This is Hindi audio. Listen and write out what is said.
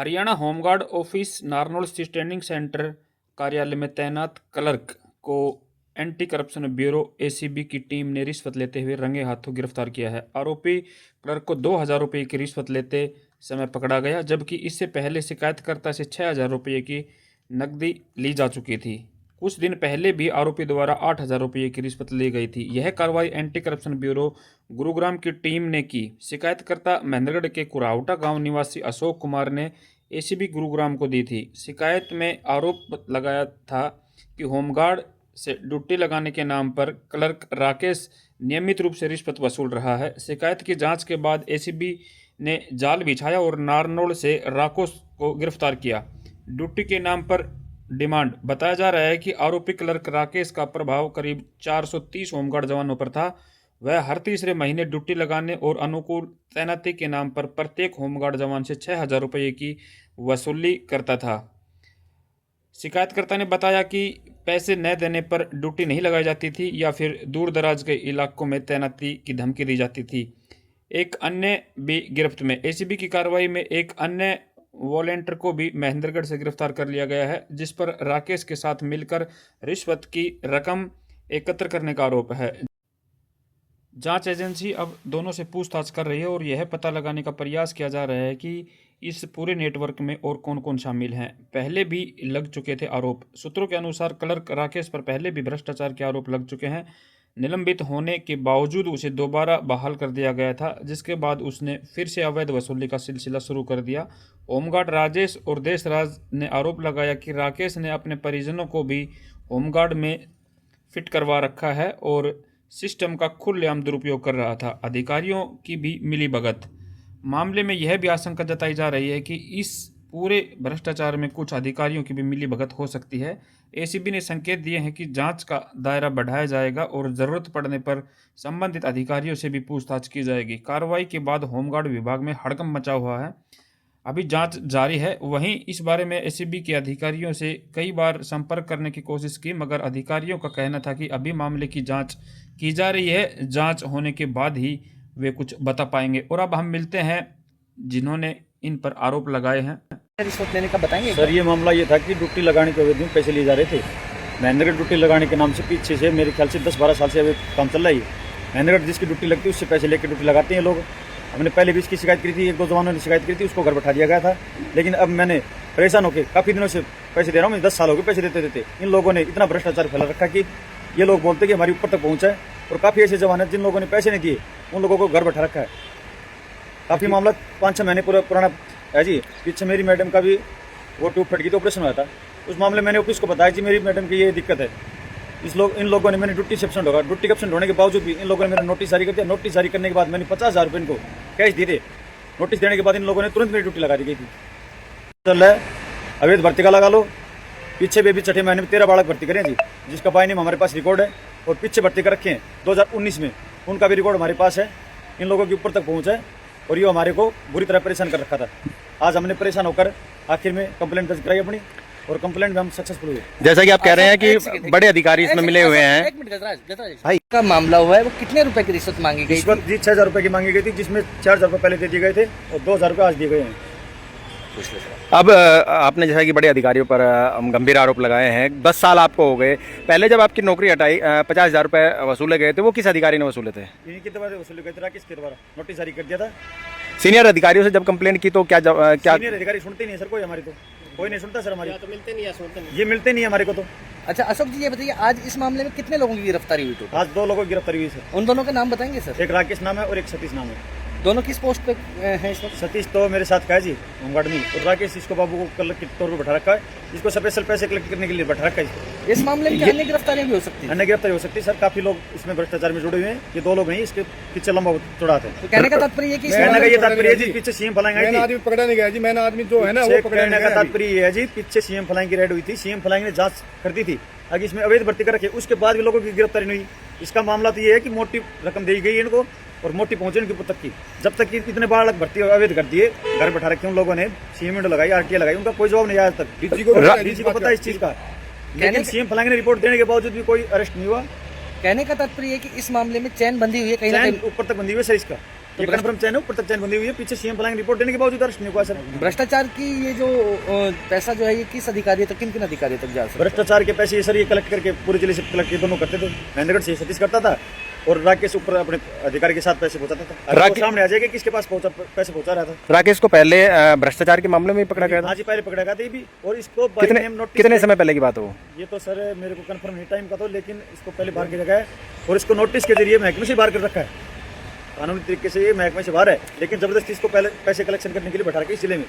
हरियाणा होमगार्ड ऑफिस नारनौल स्थित ट्रेनिंग सेंटर कार्यालय में तैनात क्लर्क को एंटी करप्शन ब्यूरो एसीबी की टीम ने रिश्वत लेते हुए रंगे हाथों गिरफ्तार किया है। आरोपी क्लर्क को 2,000 रुपये की रिश्वत लेते समय पकड़ा गया, जबकि इससे पहले शिकायतकर्ता से 6,000 रुपये की नकदी ली जा चुकी थी। कुछ दिन पहले भी आरोपी द्वारा 8,000 रुपये की रिश्वत ली गई थी। यह कार्रवाई एंटी करप्शन ब्यूरो गुरुग्राम की टीम ने की। शिकायतकर्ता महेंद्रगढ़ के कुरावटा गांव निवासी अशोक कुमार ने एसीबी गुरुग्राम को दी थी। शिकायत में आरोप लगाया था कि होमगार्ड से ड्यूटी लगाने के नाम पर क्लर्क राकेश नियमित रूप से रिश्वत वसूल रहा है। शिकायत की जांच के बाद एसीबी ने जाल बिछाया और नारनौल से राकेश को गिरफ्तार किया। ड्यूटी के नाम पर डिमांड। बताया जा रहा है कि आरोपी क्लर्क राकेश का प्रभाव करीब 430 होमगार्ड जवानों पर था। वह हर तीसरे महीने ड्यूटी लगाने और अनुकूल तैनाती के नाम पर प्रत्येक होमगार्ड जवान से 6,000 रुपये की वसूली करता था। शिकायतकर्ता ने बताया कि पैसे न देने पर ड्यूटी नहीं लगाई जाती थी या फिर दूर दराज के इलाकों में तैनाती की धमकी दी जाती थी। एक अन्य भी गिरफ्त में। एसीबी की कार्रवाई में एक अन्य वॉलेंटियर को भी महेंद्रगढ़ से गिरफ्तार कर लिया गया है, जिस पर राकेश के साथ मिलकर रिश्वत की रकम एकत्र करने का आरोप है। जांच एजेंसी अब दोनों से पूछताछ कर रही है और यह पता लगाने का प्रयास किया जा रहा है कि इस पूरे नेटवर्क में और कौन कौन शामिल हैं। पहले भी लग चुके थे आरोप। सूत्रों के अनुसार क्लर्क राकेश पर पहले भी भ्रष्टाचार के आरोप लग चुके हैं। निलंबित होने के बावजूद उसे दोबारा बहाल कर दिया गया था, जिसके बाद उसने फिर से अवैध वसूली का सिलसिला शुरू कर दिया। होमगार्ड राजेश और देशराज ने आरोप लगाया कि राकेश ने अपने परिजनों को भी होमगार्ड में फिट करवा रखा है और सिस्टम का खुलेआम दुरुपयोग कर रहा था। अधिकारियों की भी मिलीभगत। मामले में यह भी आशंका जताई जा रही है कि इस पूरे भ्रष्टाचार में कुछ अधिकारियों की भी मिलीभगत हो सकती है। एसीबी ने संकेत दिए हैं कि जांच का दायरा बढ़ाया जाएगा और जरूरत पड़ने पर संबंधित अधिकारियों से भी पूछताछ की जाएगी। कार्रवाई के बाद होमगार्ड विभाग में हड़कंप मचा हुआ है। अभी जांच जारी है। वहीं इस बारे में एसीबी के अधिकारियों से कई बार संपर्क करने की कोशिश की, मगर अधिकारियों का कहना था कि अभी मामले की जांच की जा रही है। जांच होने के बाद ही वे कुछ बता पाएंगे। और अब हम मिलते हैं जिन्होंने इन पर आरोप लगाए हैं। रिश्वत लेने का बताएंगे सर? ये मामला ये था कि ड्यूटी लगाने के अवैध में पैसे लिए जा रहे थे। महेंद्रगढ़ ड्यूटी लगाने के नाम से पीछे से मेरे ख्याल से 10-12 साल से अभी काम चल रहा है। महेंद्रगढ़ जिसकी ड्यूटी लगती है उससे पैसे लेकर ड्यूटी लगाते हैं लोग। हमने पहले भी इसकी शिकायत की थी, 1-2 जवानों ने शिकायत की थी, उसको घर बैठा दिया गया था। लेकिन अब मैंने परेशान होकर काफ़ी दिनों से पैसे दे रहा हूँ। मैं 10 साल हो गए पैसे देते देते। इन लोगों ने इतना भ्रष्टाचार फैला रखा कि ये लोग बोलते कि हमारी ऊपर तक पहुँचा है। और काफ़ी ऐसे जवान हैं जिन लोगों ने पैसे नहीं दिए, उन लोगों को घर बैठा रखा है। काफ़ी मामला 5-6 महीने पुराना है जी। पीछे मेरी मैडम का भी वो ट्यूब फट गई तो ऑपरेशन हुआ था। उस मामले मैंने ऑफिस को बताया कि मेरी मैडम की ये दिक्कत है। इन लोगों ने, मैंने ड्यूटी से एब्सेंट होगा, ड्यूटी का एब्सेंट होने के बावजूद भी इन लोगों ने मेरा नोटिस जारी कर दिया। नोटिस जारी करने के बाद मैंने 50,000 रुपये इनको कैश दिए थे। नोटिस देने के बाद इन लोगों ने तुरंत मेरी ड्यूटी लगा दी गई थी। चल रहा है अवैध भर्ती का लगा लो। पीछे भी 6 महीने में 13 बालक भर्ती करें जी, जिसका बाइनिंग हमारे पास रिकॉर्ड है। और पीछे भर्ती कर रखे हैं 2019 में, उनका भी रिकॉर्ड हमारे पास है। इन लोगों के ऊपर तक पहुँचा है और ये हमारे को बुरी तरह परेशान कर रखा था। आज हमने परेशान होकर आखिर में कंप्लेंट दर्ज कराई अपनी, और कंप्लेंट में हम सक्सेसफुल हुए। जैसा कि आप कह रहे हैं कि बड़े अधिकारी इसमें मिले हुए हैं। एक मिनट भाई का मामला हुआ है, वो कितने रुपए की रिश्वत मांगी गई? रिश्वत जी 6,000 रुपये की मांगी गई थी, जिसमें 4,000 रुपये पहले दे दिए गए थे और 2,000 रुपये आज दिए गए हैं। अब आपने जैसा कि बड़े अधिकारियों पर गंभीर आरोप लगाए हैं। 10 साल आपको हो गए। पहले जब आपकी नौकरी हटाई 50,000 रुपये वसूले गए थे, वो किस अधिकारी ने वसूले थे? इन्हीं के द्वारा वसूले गए थे, राकेश के द्वारा नोटिस जारी कर दिया था। सीनियर अधिकारियों से जब कंप्लेंट की तो क्या सीनियर अधिकारी सुनते नहीं है सर, कोई हमारी तो कोई नहीं सुनता सर। हमारी तो मिलते नहीं है, सुनते नहीं, ये मिलते नहीं है हमारे को तो। अच्छा अशोक जी, ये बताइए आज इस मामले में कितने लोगों की गिरफ्तारी हुई? आज 2 लोगों की गिरफ्तारी हुई सर। उन दोनों के नाम बताएंगे सर? एक राकेश नाम है और एक सतीश नाम है। दोनों किस पोस्ट पे हैं इस वक्त? सतीश तो मेरे साथ का है जी होमगार्ड में, और राकेश इसको बाबू को कलेक्ट के तौर पर बैठा रखा है। इसको स्पेशल पैसे कलेक्ट करने के लिए बैठा रखा है। इस मामले में अन्य गिरफ्तारियां भी हो सकती है? अन्य गिरफ्तारी हो सकती है सर। काफी लोग इसमें भ्रष्टाचार में जुड़े हुए हैं। ये 2 लोग नहीं, इसके पीछे लंबा चौड़ा है। तो कहने का तात्पर्य है कि कहने का ये तात्पर्य जी पीछे सीएम फ्लाइंग आई थी। आदमी पकड़ा नहीं गया जी, मैंने आदमी जो है ना वो पकड़ा नहीं कहने का गया। तात्पर्य है जी पीछे सीएम फ्लाइंग की रेड हुई थी। सीएम फ्लाइंग ने जांच कर दी थी आगे इसमें अवैध भर्ती कर रखी, उसके बाद भी लोगों की गिरफ्तारी नहीं हुई। इसका मामला तो ये है कि मोटी रकम दी गई इनको और मोटी पहुंचे उनके ऊपर तक की। जब तक कि इतने बालक भर्ती अवैध कर दिए, घर बैठा रखे उन लोगों ने, सीएम लगाई, आरटीआई लगाई, उनका कोई जवाब नहीं आया आज तक। डीजी को पता है इस चीज का, लेकिन सीएम फ्लाइंग ने रिपोर्ट देने के बावजूद भी कोई अरेस्ट नहीं हुआ। कहने का तात्पर्य है कि इस मामले में चैन बंदी हुई है कहीं ना कहीं, ऊपर तक बंदी हुई है सर इसका। ये कन्फर्म चैन है, ऊपर तक चैन बंधी हुई है, पीछे सीएम फ्लाइंग रिपोर्ट देने के बावजूद अरेस्ट नहीं हुआ सर। भ्रष्टाचार की ये जो पैसा जो है ये किस अधिकारियों तक, किन किन अधिकारियों तक जा सकता है? भ्रष्टाचार के पैसे ये सर ये कलेक्ट करके पूरे जिले से कलेक्ट दोनों करते थे। महेंद्रगढ़ से सतीश करता था और राकेश ऊपर अपने अधिकारी के साथ पैसे पहुंचाता था। अब वो सामने आ जाएगा किसके पास पैसे पहुंचा रहा था। राकेश को पहले भ्रष्टाचार के मामले में पकड़ा गया था। हाँ जी, पहले पकड़ा गया था ये भी, और इसको कितने समय पहले की बात हो? ये तो सर मेरे को कंफर्म नहीं टाइम का, तो लेकिन इसको पहले बाहर किया गया है और इसको नोटिस के जरिए महकमे से बाहर कर रखा है। कानूनी तरीके से ये महकमे से बाहर है, लेकिन जबरदस्ती इसको पहले पैसे कलेक्शन करने के लिए बैठा रखा है इस जिले में।